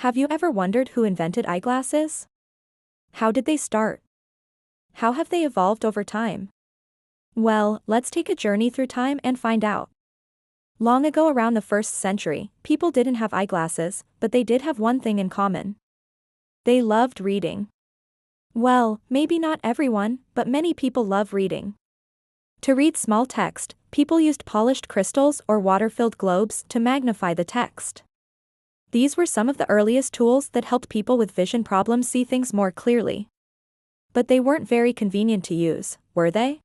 Have you ever wondered who invented eyeglasses? How did they start? How have they evolved over time? Well, let's take a journey through time and find out. Long ago, around the 1st century, people didn't have eyeglasses, but they did have one thing in common. They loved reading. Well, maybe not everyone, but many people love reading. To read small text, people used polished crystals or water-filled globes to magnify the text. These were some of the earliest tools that helped people with vision problems see things more clearly. But they weren't very convenient to use, were they?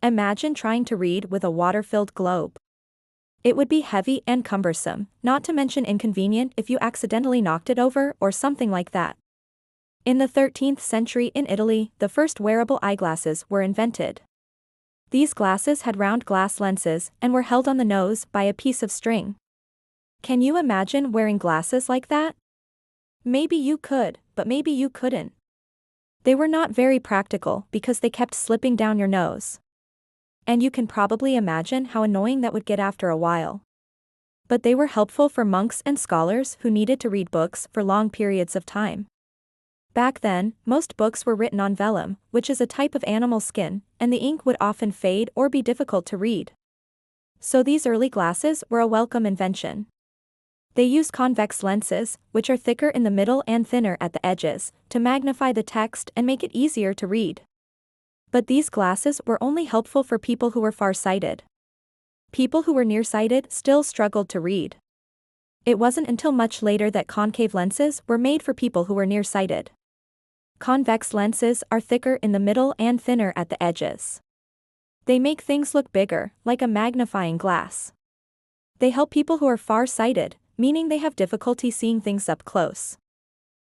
Imagine trying to read with a water-filled globe. It would be heavy and cumbersome, not to mention inconvenient if you accidentally knocked it over or something like that. In the 13th century in Italy, the first wearable eyeglasses were invented. These glasses had round glass lenses and were held on the nose by a piece of string. Can you imagine wearing glasses like that? Maybe you could, but maybe you couldn't. They were not very practical because they kept slipping down your nose. And you can probably imagine how annoying that would get after a while. But they were helpful for monks and scholars who needed to read books for long periods of time. Back then, most books were written on vellum, which is a type of animal skin, and the ink would often fade or be difficult to read. So these early glasses were a welcome invention. They use convex lenses, which are thicker in the middle and thinner at the edges, to magnify the text and make it easier to read. But these glasses were only helpful for people who were far-sighted. People who were nearsighted still struggled to read. It wasn't until much later that concave lenses were made for people who were nearsighted. Convex lenses are thicker in the middle and thinner at the edges. They make things look bigger, like a magnifying glass. They help people who are far-sighted, meaning they have difficulty seeing things up close.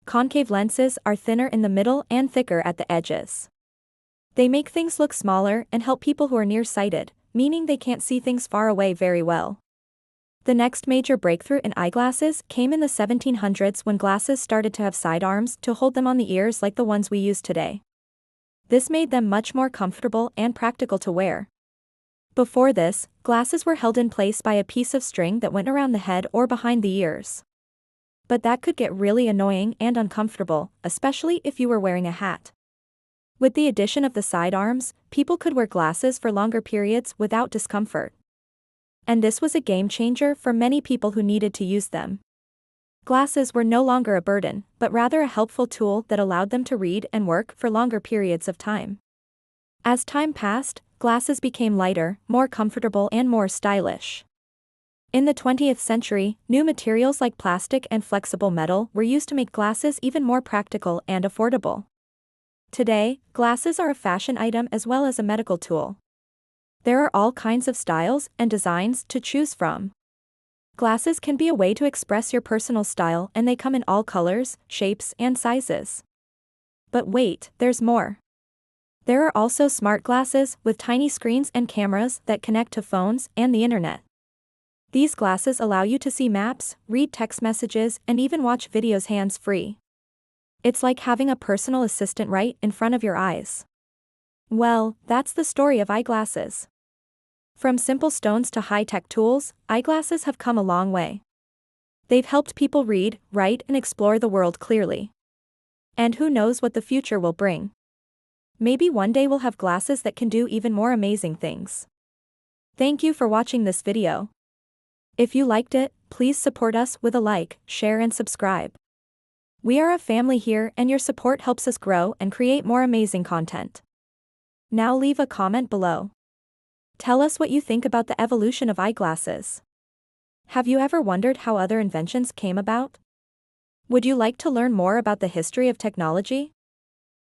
Concave lenses are thinner in the middle and thicker at the edges. They make things look smaller and help people who are nearsighted, meaning they can't see things far away very well. The next major breakthrough in eyeglasses came in the 1700s when glasses started to have sidearms to hold them on the ears like the ones we use today. This made them much more comfortable and practical to wear. Before this, glasses were held in place by a piece of string that went around the head or behind the ears. But that could get really annoying and uncomfortable, especially if you were wearing a hat. With the addition of the sidearms, people could wear glasses for longer periods without discomfort. And this was a game changer for many people who needed to use them. Glasses were no longer a burden, but rather a helpful tool that allowed them to read and work for longer periods of time. As time passed, glasses became lighter, more comfortable and more stylish. In the 20th century, new materials like plastic and flexible metal were used to make glasses even more practical and affordable. Today, glasses are a fashion item as well as a medical tool. There are all kinds of styles and designs to choose from. Glasses can be a way to express your personal style, and they come in all colors, shapes, and sizes. But wait, there's more. There are also smart glasses with tiny screens and cameras that connect to phones and the internet. These glasses allow you to see maps, read text messages, and even watch videos hands-free. It's like having a personal assistant right in front of your eyes. Well, that's the story of eyeglasses. From simple stones to high-tech tools, eyeglasses have come a long way. They've helped people read, write, and explore the world clearly. And who knows what the future will bring. Maybe one day we'll have glasses that can do even more amazing things. Thank you for watching this video. If you liked it, please support us with a like, share and subscribe. We are a family here and your support helps us grow and create more amazing content. Now leave a comment below. Tell us what you think about the evolution of eyeglasses. Have you ever wondered how other inventions came about? Would you like to learn more about the history of technology?